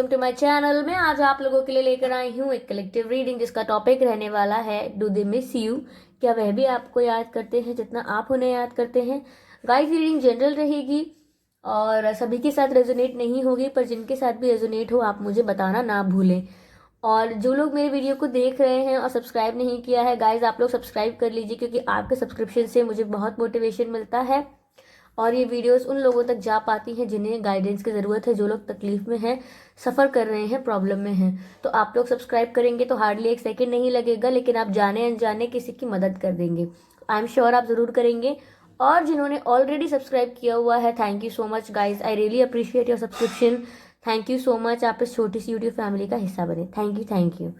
Welcome to my channel. मैं आज आप लोगों के लिए लेकर आई हूँ एक कलेक्टिव रीडिंग जिसका टॉपिक रहने वाला है डू दे मिस यू। क्या वह भी आपको याद करते हैं जितना आप उन्हें याद करते हैं। गाइस, रीडिंग जनरल रहेगी और सभी के साथ रेजोनेट नहीं होगी, पर जिनके साथ भी रेजोनेट हो आप मुझे बताना ना भूलें। और जो लोग मेरे वीडियो को देख रहे हैं और सब्सक्राइब नहीं किया है, गाइज आप लोग सब्सक्राइब कर लीजिए, क्योंकि आपके सब्सक्रिप्शन से मुझे बहुत मोटिवेशन मिलता है और ये वीडियोस उन लोगों तक जा पाती हैं जिन्हें गाइडेंस की ज़रूरत है, जो लोग तकलीफ में हैं, सफ़र कर रहे हैं, प्रॉब्लम में हैं। तो आप लोग सब्सक्राइब करेंगे तो हार्डली एक सेकंड नहीं लगेगा, लेकिन आप जाने अनजाने किसी की मदद कर देंगे। आई एम श्योर आप ज़रूर करेंगे। और जिन्होंने ऑलरेडी सब्सक्राइब किया हुआ है, thank you so much guys, I really appreciate your subscription. Thank you so much, आप इस छोटी सी यूट्यूब फैमिली का हिस्सा बने। Thank you, thank you.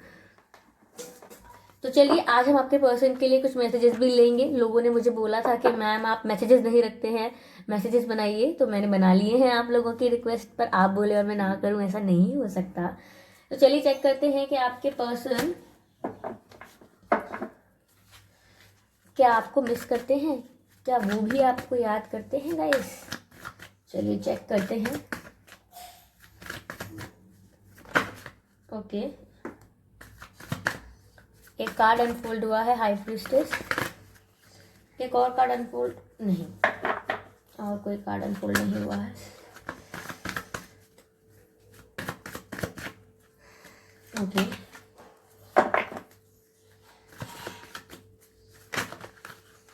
तो चलिए, आज हम आपके पर्सन के लिए कुछ मैसेजेस भी लेंगे। लोगों ने मुझे बोला था कि मैम आप मैसेजेस नहीं रखते हैं, मैसेजेस बनाइए, तो मैंने बना लिए हैं आप लोगों की रिक्वेस्ट पर। आप बोले और मैं ना करूं, ऐसा नहीं हो सकता। तो चलिए चेक करते हैं कि आपके पर्सन क्या आपको मिस करते हैं, क्या वो भी आपको याद करते हैं गाइस। चलिए चेक करते हैं। ओके, एक कार्ड अनफोल्ड हुआ है, हाई प्रीस्टेस। एक और कार्ड अनफोल्ड नहीं, और कोई कार्ड अनफोल्ड नहीं हुआ है। ओके,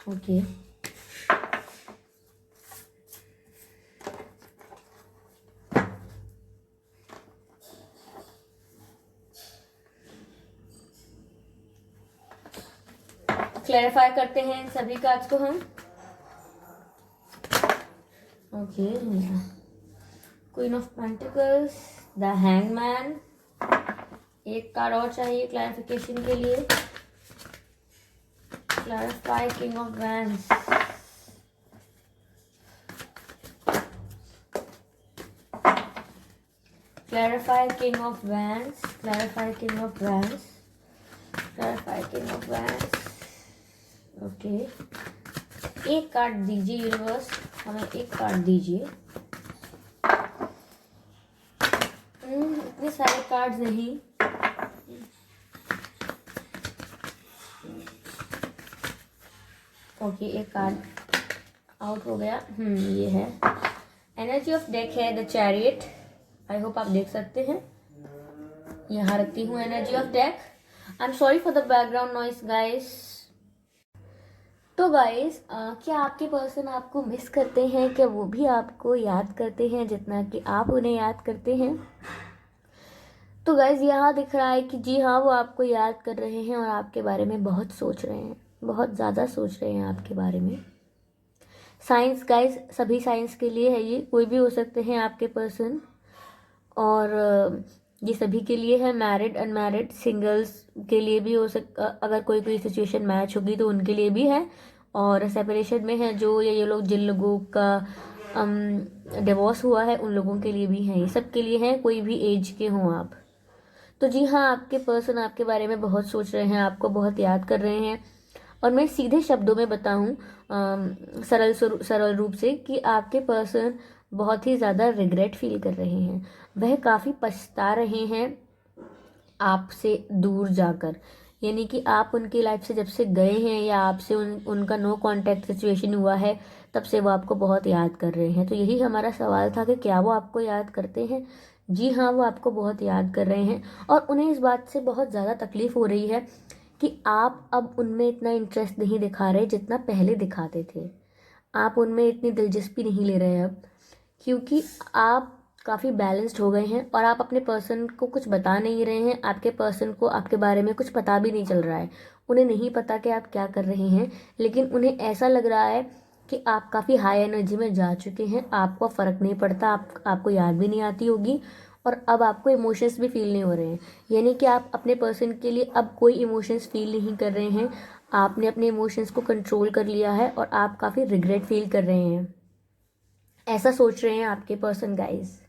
ओके, क्लैरिफाई करते हैं इन सभी कार्ड्स को हम। Okay, queen of pentacles, the hangman. एक कार्ड और चाहिए क्लैरिफिकेशन के लिए। Clarify king of wands, clarify king of wands, clarify king of wands, clarify king of wands. Okay, एक कार्ड दीजिए यूनिवर्स, हमें एक कार्ड दीजिए। इतने सारे कार्ड्स नहीं। ओके, एक कार्ड आउट हो गया। ये है एनर्जी ऑफ डेक है, द चैरियट। आई होप आप देख सकते हैं। यहाँ रखती हूँ energy of deck. I am sorry for the background noise guys. तो गाइस, क्या आपके पर्सन आपको मिस करते हैं, क्या वो भी आपको याद करते हैं जितना कि आप उन्हें याद करते हैं। तो गाइस, यहाँ दिख रहा है कि जी हाँ, वो आपको याद कर रहे हैं और आपके बारे में बहुत सोच रहे हैं, बहुत ज़्यादा सोच रहे हैं आपके बारे में। साइंस गाइस, सभी साइंस के लिए है, ये कोई भी हो सकते हैं आपके पर्सन, और ये सभी के लिए है, मैरिड अनमैरिड सिंगल्स के लिए भी हो अगर कोई सिचुएशन मैच होगी तो उनके लिए भी है, और सेपरेशन में है जो ये लोग, जिन लोगों का डिवोर्स हुआ है उन लोगों के लिए भी है, ये सब के लिए है, कोई भी एज के हों आप। तो जी हाँ, आपके पर्सन आपके बारे में बहुत सोच रहे हैं, आपको बहुत याद कर रहे हैं। और मैं सीधे शब्दों में बताऊं, सरल रूप से, कि आपके पर्सन बहुत ही ज़्यादा रिग्रेट फील कर रहे हैं। वह काफ़ी पछता रहे हैं आपसे दूर जाकर, यानी कि आप उनकी लाइफ से जब से गए हैं या आपसे उनका नो कांटेक्ट सिचुएशन हुआ है, तब से वो आपको बहुत याद कर रहे हैं। तो यही हमारा सवाल था कि क्या वो आपको याद करते हैं। जी हाँ, वो आपको बहुत याद कर रहे हैं और उन्हें इस बात से बहुत ज़्यादा तकलीफ़ हो रही है कि आप अब उनमें इतना इंटरेस्ट नहीं दिखा रहे जितना पहले दिखाते थे। आप उनमें इतनी दिलचस्पी नहीं ले रहे अब, क्योंकि आप काफ़ी बैलेंस्ड हो गए हैं और आप अपने पर्सन को कुछ बता नहीं रहे हैं। आपके पर्सन को आपके बारे में कुछ पता भी नहीं चल रहा है, उन्हें नहीं पता कि आप क्या कर रहे हैं, लेकिन उन्हें ऐसा लग रहा है कि आप काफ़ी हाई एनर्जी में जा चुके हैं, आपको फ़र्क नहीं पड़ता, आपको याद भी नहीं आती होगी, और अब आपको इमोशंस भी फील नहीं हो रहे हैं। यानी कि आप अपने पर्सन के लिए अब कोई इमोशंस फील नहीं कर रहे हैं, आपने अपने इमोशंस को कंट्रोल कर लिया है और आप काफ़ी रिग्रेट फील कर रहे हैं, ऐसा सोच रहे हैं आपके पर्सन गाइज।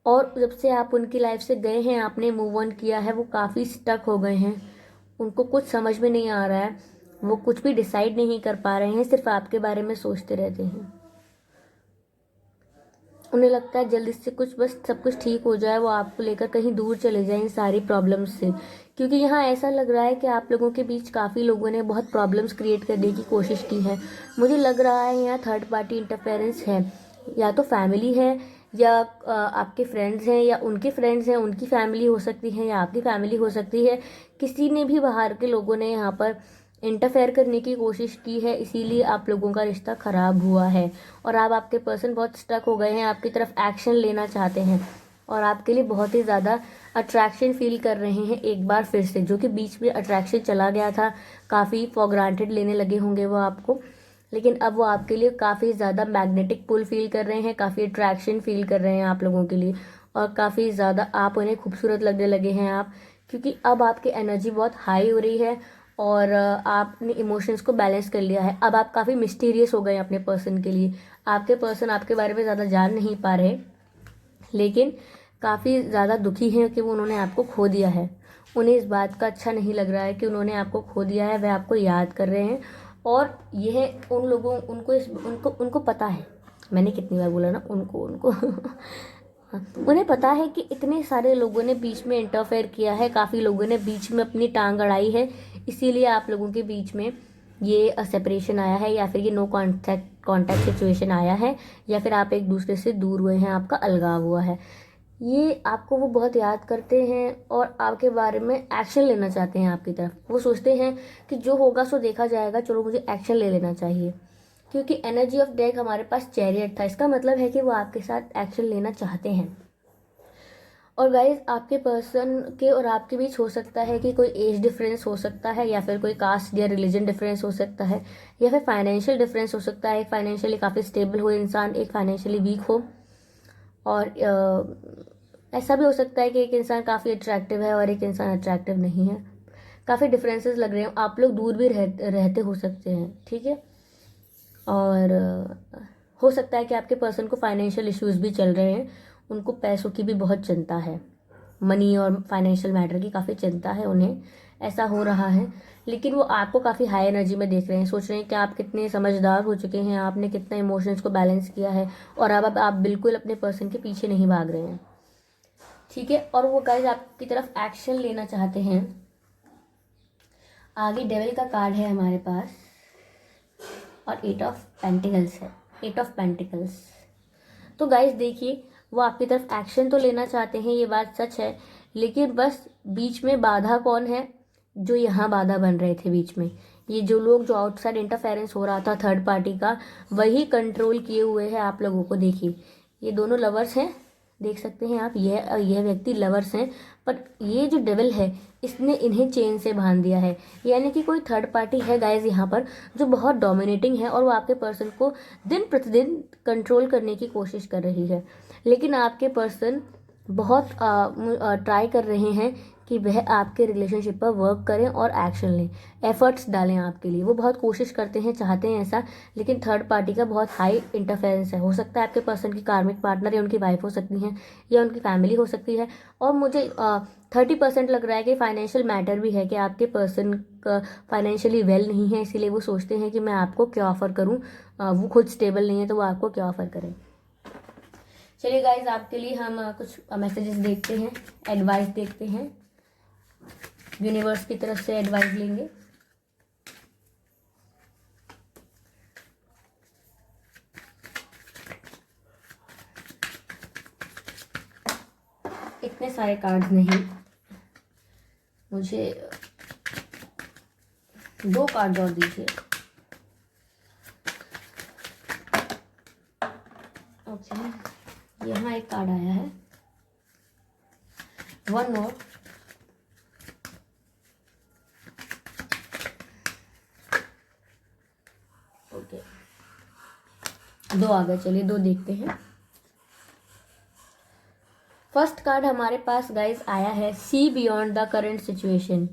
और जब से आप उनकी लाइफ से गए हैं, आपने मूव ऑन किया है, वो काफ़ी स्टक हो गए हैं, उनको कुछ समझ में नहीं आ रहा है, वो कुछ भी डिसाइड नहीं कर पा रहे हैं, सिर्फ आपके बारे में सोचते रहते हैं। उन्हें लगता है जल्दी से कुछ बस सब कुछ ठीक हो जाए, वो आपको लेकर कहीं दूर चले जाएं इन सारी प्रॉब्लम्स से। क्योंकि यहाँ ऐसा लग रहा है कि आप लोगों के बीच काफ़ी लोगों ने बहुत प्रॉब्लम्स क्रिएट करने की कोशिश की है। मुझे लग रहा है यहाँ थर्ड पार्टी इंटरफेरेंस है, या तो फैमिली है, या आपके फ्रेंड्स हैं, या उनके फ्रेंड्स हैं, उनकी फैमिली हो सकती है, या आपकी फैमिली हो सकती है। किसी ने भी बाहर के लोगों ने यहाँ पर इंटरफेयर करने की कोशिश की है, इसीलिए आप लोगों का रिश्ता ख़राब हुआ है। और आपके पर्सन बहुत स्टक हो गए हैं, आपकी तरफ एक्शन लेना चाहते हैं और आपके लिए बहुत ही ज़्यादा अट्रैक्शन फील कर रहे हैं एक बार फिर से। जो कि बीच में अट्रैक्शन चला गया था, काफ़ी फॉर ग्रांटेड लेने लगे होंगे वो आपको, लेकिन अब वो आपके लिए काफ़ी ज़्यादा मैग्नेटिक पुल फील कर रहे हैं, काफ़ी अट्रैक्शन फील कर रहे हैं आप लोगों के लिए, और काफ़ी ज़्यादा आप उन्हें खूबसूरत लगने लगे हैं आप, क्योंकि अब आपकी एनर्जी बहुत हाई हो रही है और आपने इमोशंस को बैलेंस कर लिया है। अब आप काफ़ी मिस्टीरियस हो गए अपने पर्सन के लिए। आपके पर्सन आपके बारे में ज़्यादा जान नहीं पा रहे, लेकिन काफ़ी ज़्यादा दुखी हैं कि वो उन्होंने आपको खो दिया है। उन्हें इस बात का अच्छा नहीं लग रहा है कि उन्होंने आपको खो दिया है, वह आपको याद कर रहे हैं। और यह उन लोगों उनको पता है, मैंने कितनी बार बोला ना उनको उन्हें पता है कि इतने सारे लोगों ने बीच में इंटरफेयर किया है, काफ़ी लोगों ने बीच में अपनी टांग अड़ाई है, इसीलिए आप लोगों के बीच में ये सेपरेशन आया है, या फिर ये नो कॉन्टैक्ट सिचुएशन आया है, या फिर आप एक दूसरे से दूर हुए हैं, आपका अलगाव हुआ है। ये आपको वो बहुत याद करते हैं और आपके बारे में एक्शन लेना चाहते हैं आपकी तरफ। वो सोचते हैं कि जो होगा सो देखा जाएगा, चलो मुझे एक्शन ले लेना चाहिए। क्योंकि एनर्जी ऑफ डेक हमारे पास चैरियट था, इसका मतलब है कि वो आपके साथ एक्शन लेना चाहते हैं। और गाइज आपके पर्सन के और आपके बीच हो सकता है कि कोई एज डिफरेंस हो सकता है, या फिर कोई कास्ट या रिलीजन डिफरेंस हो सकता है, या फिर फाइनेंशियल डिफरेंस हो सकता है। एक फाइनेंशियली काफ़ी स्टेबल हो इंसान, एक फाइनेंशियली वीक हो। और ऐसा भी हो सकता है कि एक इंसान काफ़ी अट्रैक्टिव है और एक इंसान अट्रैक्टिव नहीं है। काफ़ी डिफरेंसेस लग रहे हैं, आप लोग दूर भी रहते हो सकते हैं, ठीक है। और हो सकता है कि आपके पर्सन को फाइनेंशियल इश्यूज भी चल रहे हैं, उनको पैसों की भी बहुत चिंता है, मनी और फाइनेंशियल मैटर की काफ़ी चिंता है उन्हें, ऐसा हो रहा है। लेकिन वो आपको काफ़ी हाई एनर्जी में देख रहे हैं, सोच रहे हैं कि आप कितने समझदार हो चुके हैं, आपने कितना इमोशंस को बैलेंस किया है, और अब आप बिल्कुल अपने पर्सन के पीछे नहीं भाग रहे हैं, ठीक है। और वो गाइस आपकी तरफ एक्शन लेना चाहते हैं। आगे डेविल का कार्ड है हमारे पास, और 8 ऑफ पेंटिकल्स है, 8 ऑफ पेंटिकल्स। तो गाइस देखिए, वो आपकी तरफ एक्शन तो लेना चाहते हैं, ये बात सच है, लेकिन बस बीच में बाधा कौन है, जो यहाँ बाधा बन रहे थे बीच में, ये जो लोग, जो आउटसाइड इंटरफेरेंस हो रहा था थर्ड पार्टी का, वही कंट्रोल किए हुए हैं आप लोगों को। देखिए ये दोनों लवर्स हैं, देख सकते हैं आप, यह व्यक्ति लवर्स हैं, पर ये जो डेविल है इसने इन्हें चेन से बांध दिया है। यानी कि कोई थर्ड पार्टी है गाइज यहाँ पर, जो बहुत डोमिनेटिंग है और वो आपके पर्सन को दिन प्रतिदिन कंट्रोल करने की कोशिश कर रही है। लेकिन आपके पर्सन बहुत ट्राई कर रहे हैं कि वह आपके रिलेशनशिप पर वर्क करें और एक्शन लें, एफर्ट्स डालें आपके लिए। वो बहुत कोशिश करते हैं, चाहते हैं ऐसा, लेकिन थर्ड पार्टी का बहुत हाई इंटरफेरेंस है। हो सकता है आपके पर्सन की कार्मिक पार्टनर या उनकी वाइफ हो सकती हैं, या उनकी फैमिली हो सकती है। और मुझे 30% लग रहा है कि फाइनेंशियल मैटर भी है, कि आपके पर्सन का फाइनेंशियली वेल नहीं है, इसीलिए वो सोचते हैं कि मैं आपको क्या ऑफ़र करूँ, वो खुद स्टेबल नहीं है तो वो आपको क्या ऑफ़र करें। चलिए गाइज, आपके लिए हम कुछ मैसेजेस देखते हैं, एडवाइस देखते हैं, यूनिवर्स की तरफ से एडवाइस लेंगे। इतने सारे कार्ड्स नहीं, मुझे 2 कार्ड और दीजिए। ओके, यहाँ एक कार्ड आया है, 1 मोर। ओके, 2 आ गए, चलिए 2 देखते हैं। फर्स्ट कार्ड हमारे पास गाइस आया है, see beyond the current situation.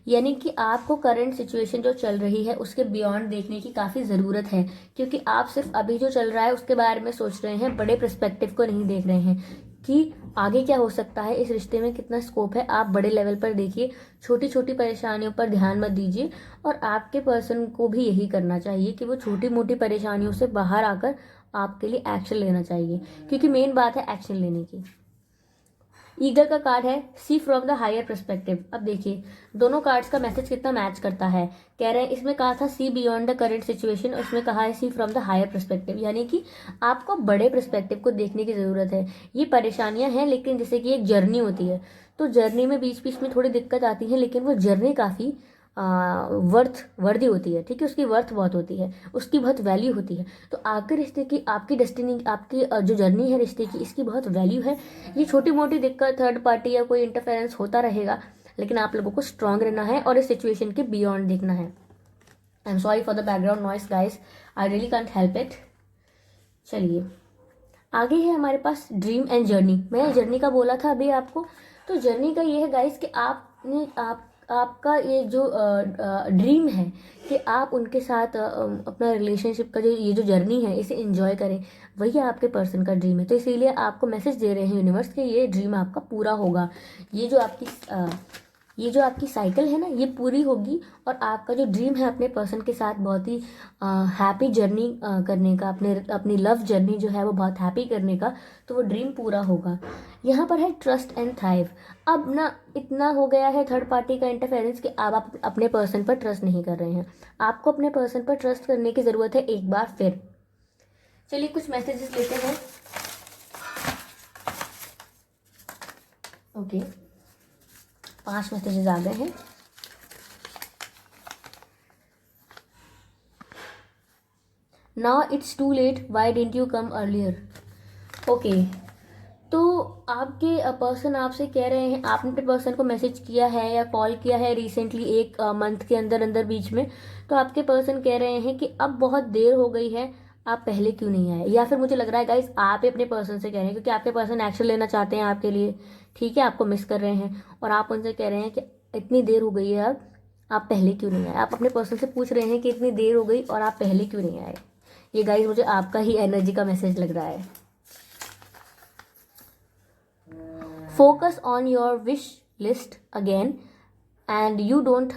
यानी कि आपको करंट सिचुएशन जो चल रही है उसके बियॉन्ड देखने की काफ़ी ज़रूरत है, क्योंकि आप सिर्फ अभी जो चल रहा है उसके बारे में सोच रहे हैं, बड़े पर्सपेक्टिव को नहीं देख रहे हैं। कि आगे क्या हो सकता है, इस रिश्ते में कितना स्कोप है। आप बड़े लेवल पर देखिए, छोटी छोटी परेशानियों पर ध्यान मत दीजिए। और आपके पर्सन को भी यही करना चाहिए कि वो छोटी मोटी परेशानियों से बाहर आकर आपके लिए एक्शन लेना चाहिए, क्योंकि मेन बात है एक्शन लेने की। ईगल का कार्ड है सी फ्रॉम द हायर पर्सपेक्टिव। अब देखिए दोनों कार्ड्स का मैसेज कितना मैच करता है। कह रहे हैं, इसमें कहा था see beyond the current situation, और उसमें कहा है सी फ्रॉम द हायर पर्सपेक्टिव, यानी कि आपको बड़े पर्सपेक्टिव को देखने की ज़रूरत है। ये परेशानियां हैं, लेकिन जैसे कि एक जर्नी होती है, तो जर्नी में बीच बीच में थोड़ी दिक्कत आती है, लेकिन वो जर्नी काफ़ी वर्दी होती है, ठीक है, उसकी वर्थ बहुत होती है, उसकी बहुत वैल्यू होती है। तो आपके रिश्ते की, आपकी डेस्टिनी, आपकी जो जर्नी है रिश्ते की, इसकी बहुत वैल्यू है। ये छोटी मोटी दिक्कत, थर्ड पार्टी या कोई इंटरफेरेंस होता रहेगा, लेकिन आप लोगों को स्ट्रांग रहना है और इस सिचुएशन के बियॉन्ड देखना है। I am sorry for the background noise guys, I really can't help it. चलिए आगे है हमारे पास ड्रीम एंड जर्नी। मैंने जर्नी का बोला था अभी आपको, तो जर्नी का ये है गाइस कि आपका ये जो ड्रीम है कि आप उनके साथ अपना रिलेशनशिप का जो ये जो जर्नी है इसे एंजॉय करें, वही आपके पर्सन का ड्रीम है। तो इसीलिए आपको मैसेज दे रहे हैं यूनिवर्स कि ये ड्रीम आपका पूरा होगा। ये जो आपकी साइकिल है ना, ये पूरी होगी, और आपका जो ड्रीम है अपने पर्सन के साथ बहुत ही हैप्पी जर्नी करने का, अपनी लव जर्नी जो है वो बहुत हैप्पी करने का, तो वो ड्रीम पूरा होगा। यहाँ पर है ट्रस्ट एंड थ्राइव। अब ना इतना हो गया है थर्ड पार्टी का इंटरफेरेंस कि अब आप अपने पर्सन पर ट्रस्ट नहीं कर रहे हैं। आपको अपने पर्सन पर ट्रस्ट करने की ज़रूरत है एक बार फिर। चलिए कुछ मैसेजेस लेते हैं। ओके, 5 मैसेजेस आ गए हैं। Now it's too late, why didn't you come earlier. Okay, तो आपके पर्सन आपसे कह रहे हैं, आपने अपने पर्सन को मैसेज किया है या कॉल किया है रिसेंटली, एक मंथ के अंदर अंदर बीच में, तो आपके पर्सन कह रहे हैं कि अब बहुत देर हो गई है, आप पहले क्यों नहीं आए। या फिर मुझे लग रहा है गाइस आप ही अपने पर्सन से कह रहे हैं, क्योंकि आपके पर्सन एक्शन लेना चाहते हैं आपके लिए, ठीक है, आपको मिस कर रहे हैं, और आप उनसे कह रहे हैं कि इतनी देर हो गई है, अब आप पहले क्यों नहीं आए। आप अपने पर्सन से पूछ रहे हैं कि इतनी देर हो गई और आप पहले क्यों नहीं आए। ये गाइस मुझे आपका ही एनर्जी का मैसेज लग रहा है। Focus on your wish list again and you don't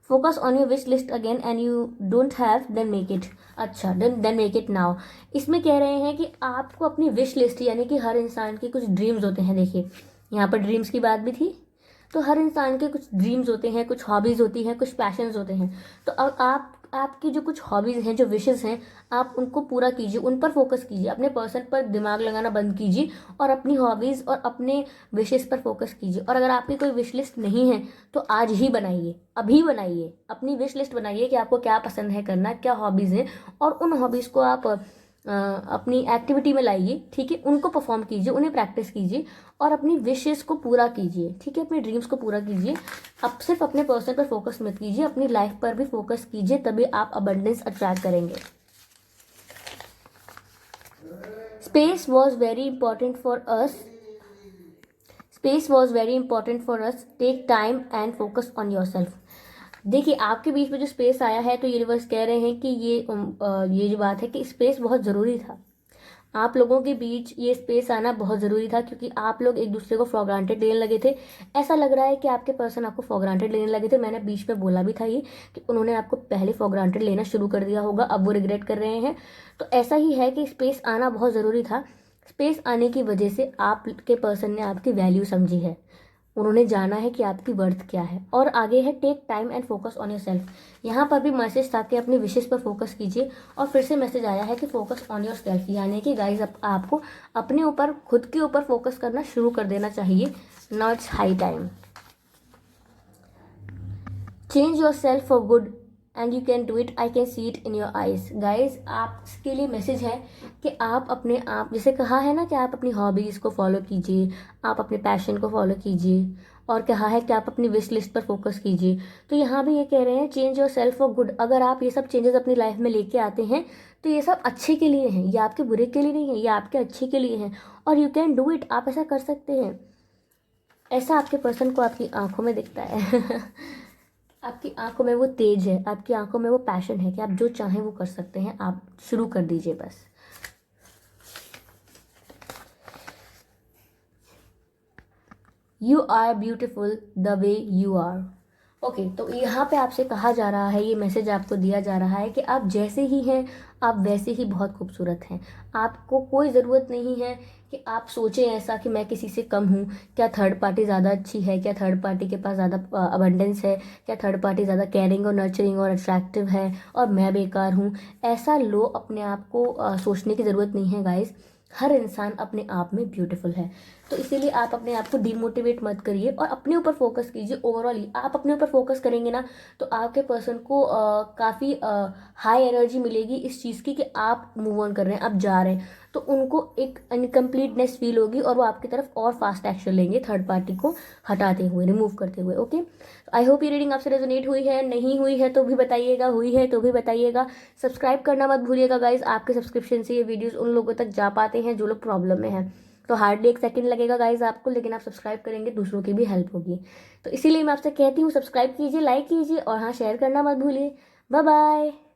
focus on your wish list again and you don't have, then make it। अच्छा, then make it now। इसमें कह रहे हैं कि आपको अपनी विश लिस्ट, यानी कि हर इंसान के कुछ ड्रीम्स होते हैं। देखिए यहाँ पर ड्रीम्स की बात भी थी, तो हर इंसान के कुछ ड्रीम्स होते हैं, कुछ हॉबीज़ होती हैं, कुछ पैशंस होते हैं। तो अब आपकी जो कुछ हॉबीज़ हैं, जो विशेस हैं, आप उनको पूरा कीजिए, उन पर फोकस कीजिए, अपने पर्सन पर दिमाग लगाना बंद कीजिए और अपनी हॉबीज़ और अपने विशेस पर फोकस कीजिए। और अगर आपकी कोई विश लिस्ट नहीं है तो आज ही बनाइए, अभी बनाइए, अपनी विश लिस्ट बनाइए कि आपको क्या पसंद है करना, क्या हॉबीज़ हैं, और उन हॉबीज़ को आप अपनी एक्टिविटी में लाइए, ठीक है, उनको परफॉर्म कीजिए, उन्हें प्रैक्टिस कीजिए और अपनी विशेस को पूरा कीजिए, ठीक है, अपने ड्रीम्स को पूरा कीजिए। अब सिर्फ अपने पर्सन पर फोकस मत कीजिए, अपनी लाइफ पर भी फोकस कीजिए, तभी आप अबंडेंस अट्रैक्ट करेंगे। Space was very important for us, space was very important for us, take time and focus on your self. देखिए आपके बीच में जो स्पेस आया है, तो यूनिवर्स कह रहे हैं कि ये जो बात है कि स्पेस बहुत ज़रूरी था, आप लोगों के बीच ये स्पेस आना बहुत ज़रूरी था, क्योंकि आप लोग एक दूसरे को फॉर ग्रांटेड लेने लगे थे। ऐसा लग रहा है कि आपके पर्सन आपको फॉर ग्रांटेड लेने लगे थे। मैंने बीच में बोला भी था ये कि उन्होंने आपको पहले फॉर ग्रांटेड लेना शुरू कर दिया होगा, अब वो रिग्रेट कर रहे हैं। तो ऐसा ही है कि स्पेस आना बहुत ज़रूरी था। स्पेस आने की वजह से आपके पर्सन ने आपकी वैल्यू समझी है, उन्होंने जाना है कि आपकी वर्थ क्या है। और आगे है take time and focus on your self. यहाँ पर भी मैसेज था कि अपनी विशेष पर फोकस कीजिए, और फिर से मैसेज आया है कि फोकस ऑन योर सेल्फ, यानी कि गाइज आपको अपने ऊपर, खुद के ऊपर फोकस करना शुरू कर देना चाहिए। Now it's high time, change your self for good and you can do it, I can see it in your eyes. Guys आपके लिए मैसेज है कि आप अपने आप, जैसे कहा है ना कि आप अपनी हॉबीज़ को फॉलो कीजिए, आप अपने पैशन को फॉलो कीजिए, और कहा है कि आप अपनी विश लिस्ट पर फोकस कीजिए। तो यहाँ भी ये कह रहे हैं change your self for good. अगर आप ये सब चेंजेस अपनी लाइफ में लेके आते हैं तो ये सब अच्छे के लिए हैं, ये आपके बुरे के लिए नहीं है, ये आपके अच्छे के लिए हैं, और यू कैन डू इट, आप ऐसा कर सकते हैं। ऐसा आपके पर्सन को आपकी आंखों में दिखता है आपकी आंखों में वो तेज है, आपकी आंखों में वो पैशन है कि आप जो चाहें वो कर सकते हैं। आप शुरू कर दीजिए बस। You are beautiful the way you are. Okay, तो यहाँ पे आपसे कहा जा रहा है, ये मैसेज आपको दिया जा रहा है कि आप जैसे ही हैं आप वैसे ही बहुत खूबसूरत हैं। आपको कोई ज़रूरत नहीं है कि आप सोचें ऐसा कि मैं किसी से कम हूँ, क्या थर्ड पार्टी ज़्यादा अच्छी है, क्या थर्ड पार्टी के पास ज़्यादा अबंडेंस है, क्या थर्ड पार्टी ज़्यादा केयरिंग और नर्चरिंग और अट्रैक्टिव है और मैं बेकार हूँ। ऐसा लो अपने आप को सोचने की ज़रूरत नहीं है गाइस। हर इंसान अपने आप में ब्यूटीफुल है, तो इसीलिए आप अपने आप को डिमोटिवेट मत करिए और अपने ऊपर फोकस कीजिए। ओवरऑल आप अपने ऊपर फोकस करेंगे ना तो आपके पर्सन को काफ़ी हाई एनर्जी मिलेगी इस चीज़ की कि आप मूव ऑन कर रहे हैं, आप जा रहे हैं, तो उनको एक इनकम्प्लीटनेस फील होगी और वो आपकी तरफ और फास्ट एक्शन लेंगे थर्ड पार्टी को हटाते हुए, रिमूव करते हुए। ओके, आई होप ये रीडिंग आपसे रेजोनेट हुई है, नहीं हुई है तो भी बताइएगा, हुई है तो भी बताइएगा। सब्सक्राइब करना मत भूलिएगा गाइज, आपके सब्सक्रिप्शन से ये वीडियोस उन लोगों तक जा पाते हैं जो लोग प्रॉब्लम में हैं। तो हार्डली 1 सेकंड लगेगा गाइज आपको, लेकिन आप सब्सक्राइब करेंगे दूसरों की भी हेल्प होगी। तो इसीलिए मैं आपसे कहती हूँ सब्सक्राइब कीजिए, लाइक कीजिए और हाँ शेयर करना मत भूलिए। Bye bye.